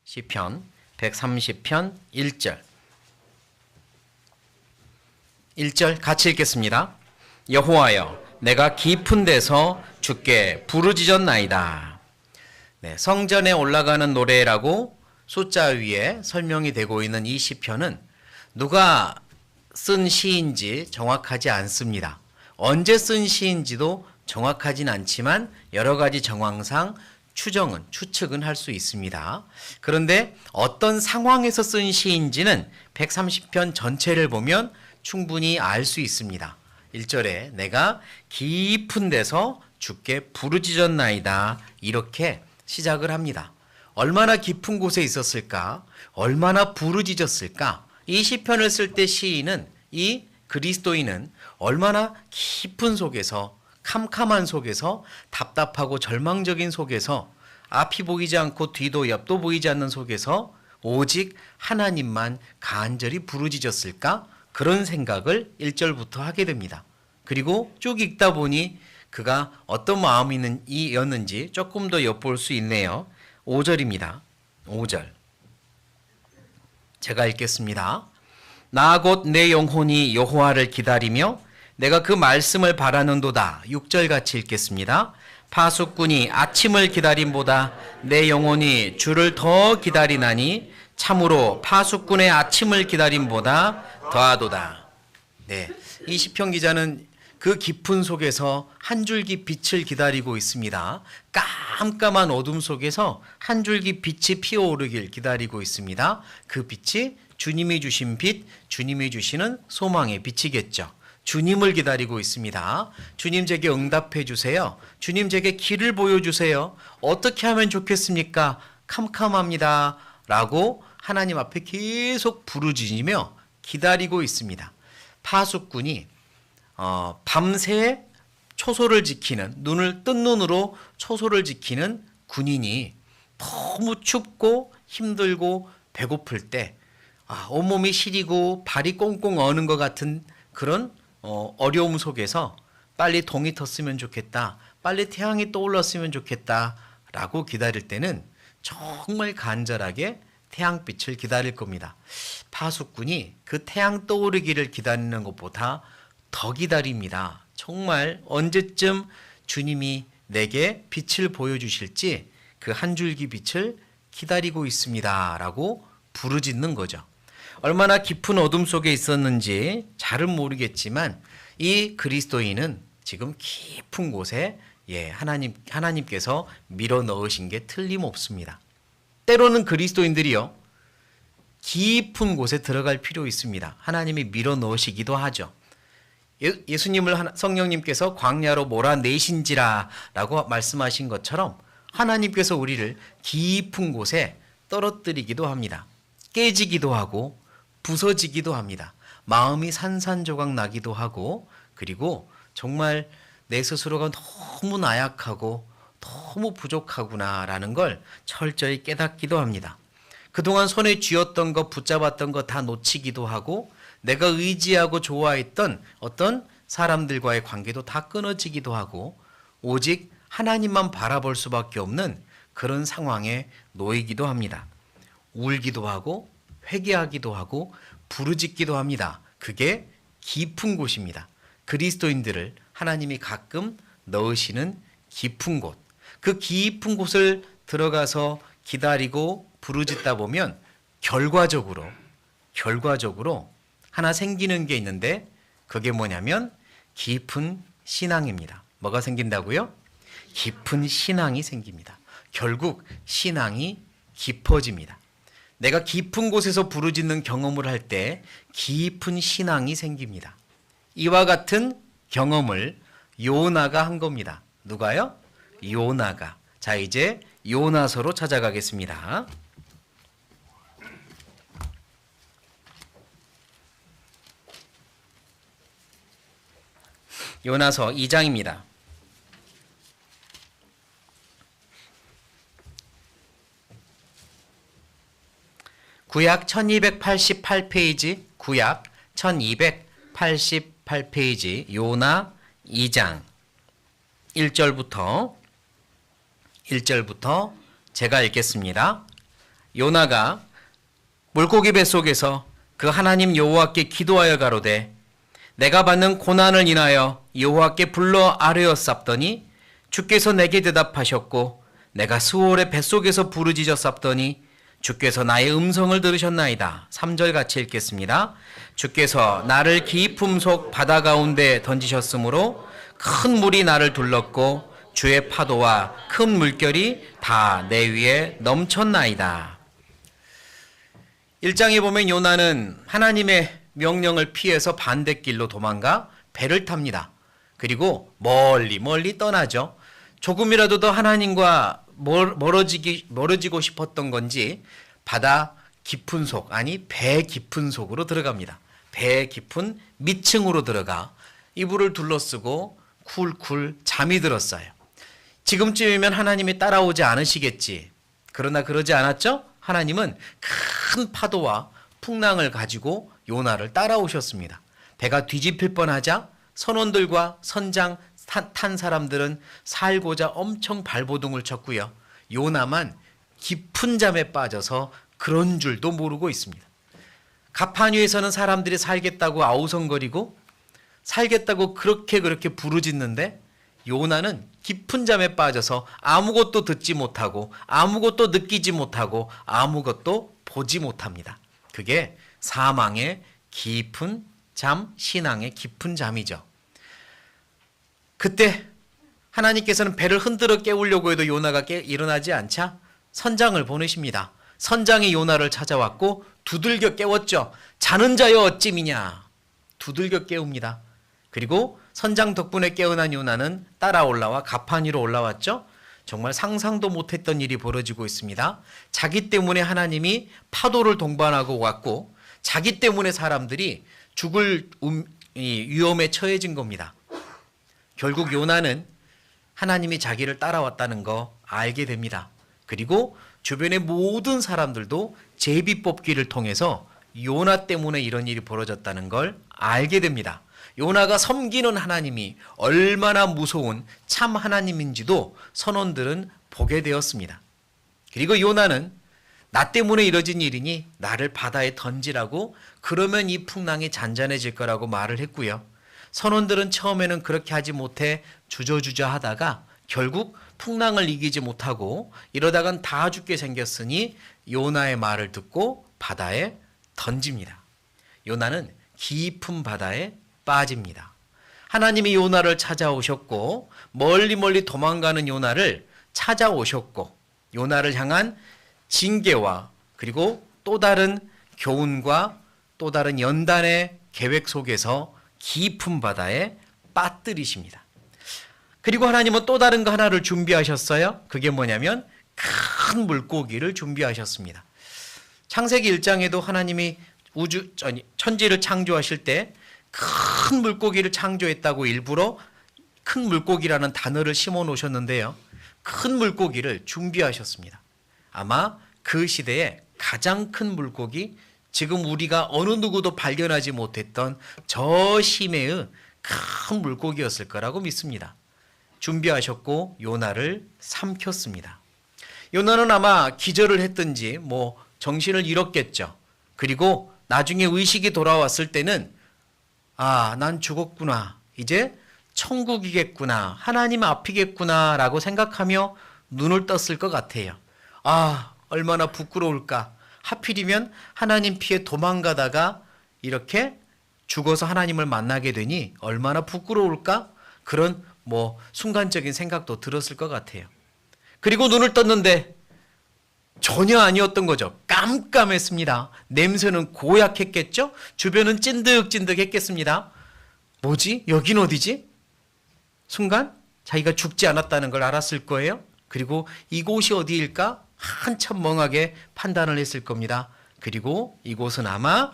시편 130편 1절. 1절 같이 읽겠습니다. 여호와여, 내가 깊은 데서 주께 부르짖었나이다. 네, 성전에 올라가는 노래라고 숫자 위에 설명이 되고 있는 이 시편은 누가 쓴 시인지 정확하지 않습니다. 언제 쓴 시인지도 정확하진 않지만 여러 가지 정황상 추측은 할 수 있습니다. 그런데 어떤 상황에서 쓴 시인지는 130편 전체를 보면 충분히 알 수 있습니다. 1절에 내가 깊은 데서 주께 부르짖었나이다, 이렇게 시작을 합니다. 얼마나 깊은 곳에 있었을까? 얼마나 부르짖었을까? 이 시편을 쓸 때 시인은, 이 그리스도인은 얼마나 깊은 속에서, 캄캄한 속에서, 답답하고 절망적인 속에서, 앞이 보이지 않고 뒤도 옆도 보이지 않는 속에서 오직 하나님만 간절히 부르짖었을까? 그런 생각을 1절부터 하게 됩니다. 그리고 쭉 읽다 보니 그가 어떤 마음이었는지 조금 더 엿볼 수 있네요. 5절입니다. 5절. 제가 읽겠습니다. 나 곧 내 영혼이 여호와를 기다리며 내가 그 말씀을 바라는도다. 6절 같이 읽겠습니다. 파수꾼이 아침을 기다림보다 내 영혼이 주를 더 기다리나니 참으로 파수꾼의 아침을 기다림보다 더하도다. 네, 이 시편 기자는 그 깊은 속에서 한 줄기 빛을 기다리고 있습니다. 깜깜한 어둠 속에서 한 줄기 빛이 피어오르길 기다리고 있습니다. 그 빛이 주님이 주신 빛, 주님이 주시는 소망의 빛이겠죠. 주님을 기다리고 있습니다. 주님 제게 응답해 주세요. 주님 제게 길을 보여주세요. 어떻게 하면 좋겠습니까? 캄캄합니다. 라고 하나님 앞에 계속 부르짖으며 기다리고 있습니다. 파수꾼이 밤새 초소를 지키는, 눈을 뜬 눈으로 초소를 지키는 군인이 너무 춥고 힘들고 배고플 때 온몸이 시리고 발이 꽁꽁 어는 것 같은 그런 어려움 속에서 빨리 동이 텄으면 좋겠다, 빨리 태양이 떠올랐으면 좋겠다 라고 기다릴 때는 정말 간절하게 태양빛을 기다릴 겁니다. 파수꾼이 그 태양 떠오르기를 기다리는 것보다 더 기다립니다. 정말 언제쯤 주님이 내게 빛을 보여주실지 그 한 줄기 빛을 기다리고 있습니다 라고 부르짖는 거죠. 얼마나 깊은 어둠 속에 있었는지 잘은 모르겠지만 이 그리스도인은 지금 깊은 곳에 하나님께서 밀어 넣으신 게 틀림없습니다. 때로는 그리스도인들이요, 깊은 곳에 들어갈 필요 있습니다. 하나님이 밀어 넣으시기도 하죠. 예수님을 성령님께서 광야로 몰아내신지라 라고 말씀하신 것처럼 하나님께서 우리를 깊은 곳에 떨어뜨리기도 합니다. 깨지기도 하고 부서지기도 합니다. 마음이 산산조각 나기도 하고, 그리고 정말 내 스스로가 너무 나약하고 너무 부족하구나라는 걸 철저히 깨닫기도 합니다. 그동안 손에 쥐었던 것, 붙잡았던 것 다 놓치기도 하고, 내가 의지하고 좋아했던 어떤 사람들과의 관계도 다 끊어지기도 하고, 오직 하나님만 바라볼 수밖에 없는 그런 상황에 놓이기도 합니다. 울기도 하고 회개하기도 하고 부르짖기도 합니다. 그게 깊은 곳입니다. 그리스도인들을 하나님이 가끔 넣으시는 깊은 곳, 그 깊은 곳을 들어가서 기다리고 부르짖다 보면 결과적으로 하나 생기는 게 있는데, 그게 뭐냐면 깊은 신앙입니다. 뭐가 생긴다고요? 깊은 신앙이 생깁니다. 결국 신앙이 깊어집니다. 내가 깊은 곳에서 부르짖는 경험을 할 때 깊은 신앙이 생깁니다. 이와 같은 경험을 요나가 한 겁니다. 누가요? 요나가. 자, 이제 요나서로 찾아가겠습니다. 요나서 2장입니다. 구약 1288페이지, 구약 1288페이지, 요나 2장 1절부터 제가 읽겠습니다. 요나가 물고기 뱃속에서 그 하나님 여호와께 기도하여 가로되 내가 받는 고난을 인하여 여호와께 불러 아뢰었사옵더니 주께서 내게 대답하셨고 내가 스올의 뱃속에서 부르짖었사옵더니 주께서 나의 음성을 들으셨나이다. 3절 같이 읽겠습니다. 주께서 나를 깊음 속 바다 가운데 던지셨으므로 큰 물이 나를 둘렀고 주의 파도와 큰 물결이 다 내 위에 넘쳤나이다. 1장에 보면 요나는 하나님의 명령을 피해서 반대길로 도망가 배를 탑니다. 그리고 멀리 떠나죠. 조금이라도 더 하나님과 멀어지고 싶었던 건지 바다 깊은 속, 아니 배 깊은 속으로 들어갑니다. 배 깊은 밑층으로 들어가 이불을 둘러쓰고 쿨쿨 잠이 들었어요. 지금쯤이면 하나님이 따라오지 않으시겠지. 그러나 그러지 않았죠? 하나님은 큰 파도와 풍랑을 가지고 요나를 따라오셨습니다. 배가 뒤집힐 뻔하자 선원들과 선장 탄 사람들은 살고자 엄청 발버둥을 쳤고요. 요나만 깊은 잠에 빠져서 그런 줄도 모르고 있습니다. 가판위에서는 사람들이 살겠다고 아우성거리고 살겠다고 그렇게 부르짖는데 요나는 깊은 잠에 빠져서 아무것도 듣지 못하고 아무것도 느끼지 못하고 아무것도 보지 못합니다. 그게 사망의 깊은 잠, 신앙의 깊은 잠이죠. 그때 하나님께서는 배를 흔들어 깨우려고 해도 요나가 일어나지 않자 선장을 보내십니다. 선장이 요나를 찾아왔고 두들겨 깨웠죠. 자는 자여 어찌미냐. 두들겨 깨웁니다. 그리고 선장 덕분에 깨어난 요나는 따라 올라와 가판 위로 올라왔죠. 정말 상상도 못했던 일이 벌어지고 있습니다. 자기 때문에 하나님이 파도를 동반하고 왔고 자기 때문에 사람들이 죽을 위험에 처해진 겁니다. 결국 요나는 하나님이 자기를 따라왔다는 거 알게 됩니다. 그리고 주변의 모든 사람들도 제비뽑기를 통해서 요나 때문에 이런 일이 벌어졌다는 걸 알게 됩니다. 요나가 섬기는 하나님이 얼마나 무서운 참 하나님인지도 선원들은 보게 되었습니다. 그리고 요나는 나 때문에 이뤄진 일이니 나를 바다에 던지라고 그러면 이 풍랑이 잔잔해질 거라고 말을 했고요. 선원들은 처음에는 그렇게 하지 못해 주저주저 하다가 결국 풍랑을 이기지 못하고 이러다간 다 죽게 생겼으니 요나의 말을 듣고 바다에 던집니다. 요나는 깊은 바다에 빠집니다. 하나님이 요나를 찾아오셨고 멀리 도망가는 요나를 찾아오셨고 요나를 향한 징계와 그리고 또 다른 교훈과 또 다른 연단의 계획 속에서 깊은 바다에 빠뜨리십니다. 그리고 하나님은 또 다른 거 하나를 준비하셨어요. 그게 뭐냐면 큰 물고기를 준비하셨습니다. 창세기 1장에도 하나님이 천지를 창조하실 때 큰 물고기를 창조했다고 일부러 큰 물고기라는 단어를 심어 놓으셨는데요. 큰 물고기를 준비하셨습니다. 아마 그 시대에 가장 큰 물고기, 지금 우리가 어느 누구도 발견하지 못했던 저 심해의 큰 물고기였을 거라고 믿습니다. 준비하셨고 요나를 삼켰습니다. 요나는 아마 기절을 했든지 정신을 잃었겠죠. 그리고 나중에 의식이 돌아왔을 때는 난 죽었구나. 이제 천국이겠구나. 하나님 앞이겠구나 라고 생각하며 눈을 떴을 것 같아요. 얼마나 부끄러울까. 하필이면 하나님 피해 도망가다가 이렇게 죽어서 하나님을 만나게 되니 얼마나 부끄러울까? 그런 순간적인 생각도 들었을 것 같아요. 그리고 눈을 떴는데 전혀 아니었던 거죠. 깜깜했습니다. 냄새는 고약했겠죠? 주변은 찐득찐득했겠습니다. 뭐지? 여긴 어디지? 순간 자기가 죽지 않았다는 걸 알았을 거예요. 그리고 이곳이 어디일까? 한참 멍하게 판단을 했을 겁니다. 그리고 이곳은 아마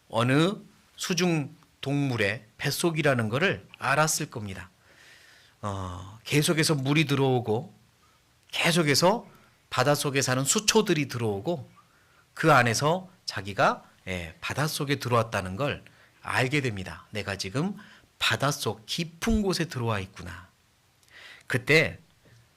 어느 수중 동물의 뱃속이라는 것을 알았을 겁니다. 계속해서 물이 들어오고 계속해서 바닷속에 사는 수초들이 들어오고 그 안에서 자기가 바닷속에 들어왔다는 걸 알게 됩니다. 내가 지금 바닷속 깊은 곳에 들어와 있구나. 그때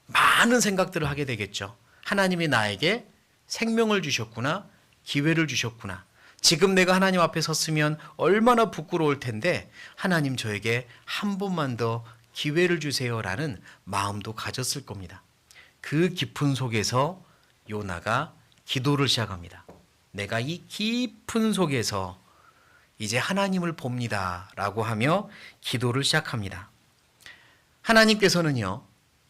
많은 생각들을 하게 되겠죠. 하나님이 나에게 생명을 주셨구나. 기회를 주셨구나. 지금 내가 하나님 앞에 섰으면 얼마나 부끄러울 텐데 하나님 저에게 한 번만 더 기회를 주세요라는 마음도 가졌을 겁니다. 그 깊은 속에서 요나가 기도를 시작합니다. 내가 이 깊은 속에서 이제 하나님을 봅니다 라고 하며 기도를 시작합니다. 하나님께서는요,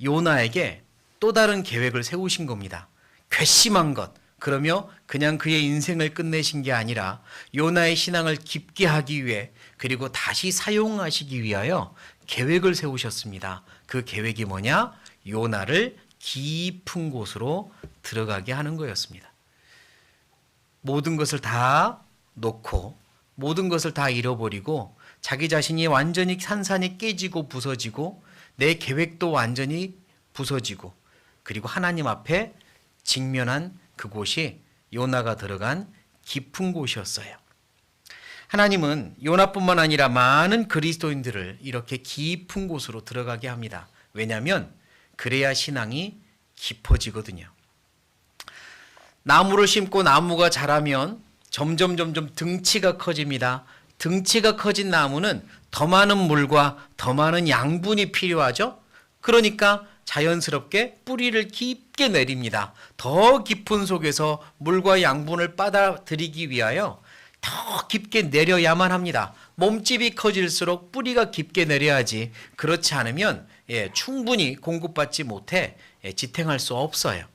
요나에게 또 다른 계획을 세우신 겁니다. 괘씸한 것, 그러며 그냥 그의 인생을 끝내신 게 아니라 요나의 신앙을 깊게 하기 위해 그리고 다시 사용하시기 위하여 계획을 세우셨습니다. 그 계획이 뭐냐? 요나를 깊은 곳으로 들어가게 하는 거였습니다. 모든 것을 다 놓고 모든 것을 다 잃어버리고 자기 자신이 완전히 산산이 깨지고 부서지고 내 계획도 완전히 부서지고 그리고 하나님 앞에 직면한 그곳이 요나가 들어간 깊은 곳이었어요. 하나님은 요나뿐만 아니라 많은 그리스도인들을 이렇게 깊은 곳으로 들어가게 합니다. 왜냐하면 그래야 신앙이 깊어지거든요. 나무를 심고 나무가 자라면 점점 등치가 커집니다. 등치가 커진 나무는 더 많은 물과 더 많은 양분이 필요하죠. 그러니까 자연스럽게 뿌리를 깊게 내립니다. 더 깊은 속에서 물과 양분을 빨아들이기 위하여 더 깊게 내려야만 합니다. 몸집이 커질수록 뿌리가 깊게 내려야지. 그렇지 않으면 충분히 공급받지 못해 지탱할 수 없어요.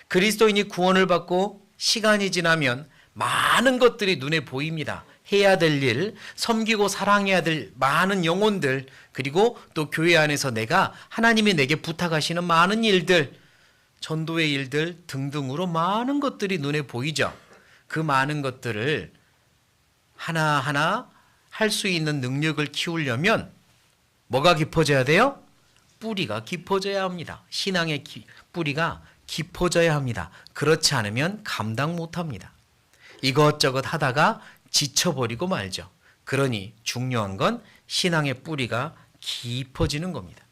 그리스도인이 구원을 받고 시간이 지나면 많은 것들이 눈에 보입니다. 해야 될 일, 섬기고 사랑해야 될 많은 영혼들, 그리고 또 교회 안에서 내가 하나님이 내게 부탁하시는 많은 일들, 전도의 일들 등등으로 많은 것들이 눈에 보이죠. 그 많은 것들을 하나하나 할 수 있는 능력을 키우려면 뭐가 깊어져야 돼요? 뿌리가 깊어져야 합니다. 신앙의 뿌리가 깊어져야 합니다. 그렇지 않으면 감당 못합니다. 이것저것 하다가 지쳐버리고 말죠. 그러니 중요한 건 신앙의 뿌리가 깊어지는 겁니다.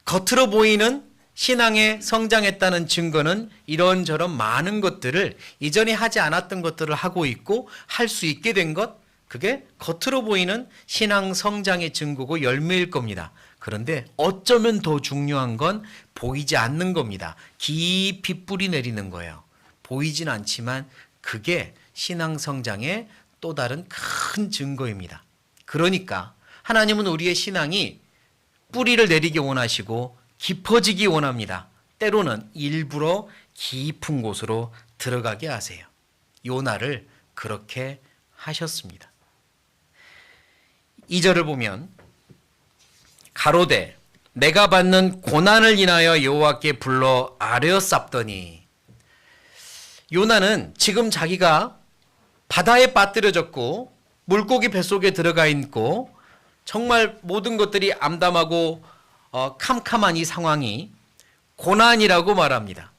겉으로 보이는 신앙에 성장했다는 증거는 이런저런 많은 것들을 이전에 하지 않았던 것들을 하고 있고 할 수 있게 된 것, 그게 겉으로 보이는 신앙 성장의 증거고 열매일 겁니다. 그런데 어쩌면 더 중요한 건 보이지 않는 겁니다. 깊이 뿌리 내리는 거예요. 보이진 않지만 그게 신앙 성장의 또 다른 큰 증거입니다. 그러니까 하나님은 우리의 신앙이 뿌리를 내리기 원하시고 깊어지기 원합니다. 때로는 일부러 깊은 곳으로 들어가게 하세요. 요나를 그렇게 하셨습니다. 2절을 보면 가로되 내가 받는 고난을 인하여 여호와께 불러 아뢰어 쌉더니, 요나는 지금 자기가 바다에 빠뜨려졌고 물고기 뱃속에 들어가 있고 정말 모든 것들이 암담하고 캄캄한 이 상황이 고난이라고 말합니다.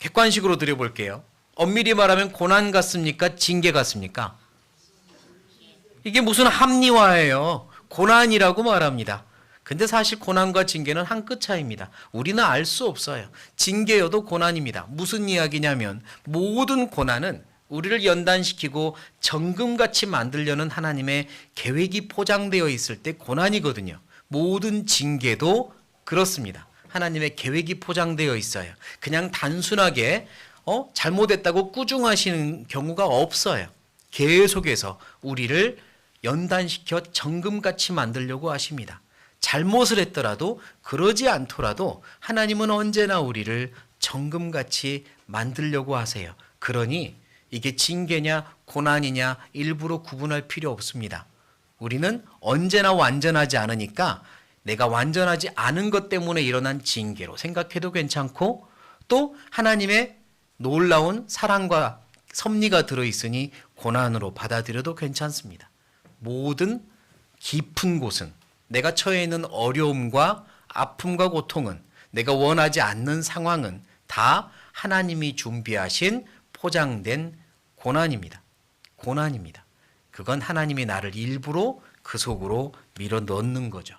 객관식으로 드려볼게요. 엄밀히 말하면 고난 같습니까? 징계 같습니까? 이게 무슨 합리화예요. 고난이라고 말합니다. 근데 사실 고난과 징계는 한 끗 차이입니다. 우리는 알 수 없어요. 징계여도 고난입니다. 무슨 이야기냐면 모든 고난은 우리를 연단시키고 정금같이 만들려는 하나님의 계획이 포장되어 있을 때 고난이거든요. 모든 징계도 그렇습니다. 하나님의 계획이 포장되어 있어요. 그냥 단순하게 잘못했다고 꾸중하시는 경우가 없어요. 계속해서 우리를 연단시켜 정금같이 만들려고 하십니다. 잘못을 했더라도 그러지 않더라도 하나님은 언제나 우리를 정금같이 만들려고 하세요. 그러니 이게 징계냐 고난이냐 일부러 구분할 필요 없습니다. 우리는 언제나 완전하지 않으니까 내가 완전하지 않은 것 때문에 일어난 징계로 생각해도 괜찮고, 또 하나님의 놀라운 사랑과 섭리가 들어있으니 고난으로 받아들여도 괜찮습니다. 모든 깊은 곳은, 내가 처해 있는 어려움과 아픔과 고통은, 내가 원하지 않는 상황은 다 하나님이 준비하신 포장된 고난입니다. 고난입니다. 그건 하나님이 나를 일부러 그 속으로 밀어 넣는 거죠.